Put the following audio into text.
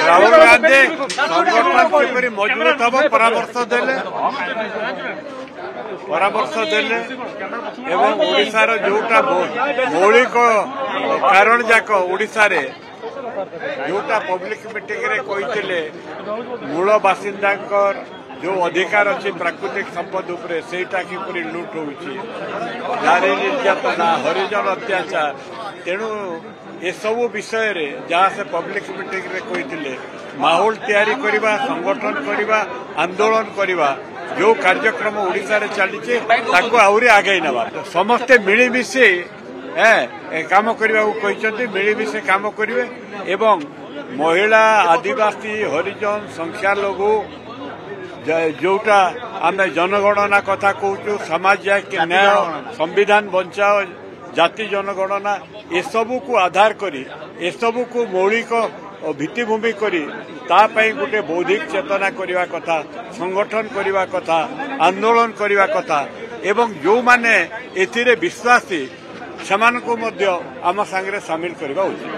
राहुल गांधी संगठन किपरि मजबूत हम परामर्श देले एवं ओडिशार जोटा मौलिक कारण जाक ओडिशा रे जोटा पब्लिक मीटिंग रे कहिथिले मूल बासिंदा जो अधिकार अच्छे प्राकृतिक संपद उपरे सेटा किपरि लुट होउछि नारी निर्यातना हरिजन अत्याचार तेणु ए सब विषय रे जहाँ से पब्लिक मीटिंग रे कहिथिले माहौल तैयारी करबा संगठन करबा आंदोलन करबा जो कार्यक्रम ओडिशा रे चलीचे ताको आउरी आगे नबा समस्ते मिलीमिशे काम करबा को कहिसंती मिलीमिशे काम करिवे एवं महिला आदिवासी हरिजन संख्यालघु जोटा आम जनगणना कथा कहूँ समाज न्याय संविधान बचाओ जाति जनगणना ए सबू को आधार करी ए सबू को मौलिक भित्तिभूमि करी तापाई गोटे बौद्धिक चेतना करने कथा संगठन करने कथा आंदोलन करने कथा एवं जो माने एथिरे विश्वासी सेमानकु मध्य आम सांगरे सामिल करबा उचित।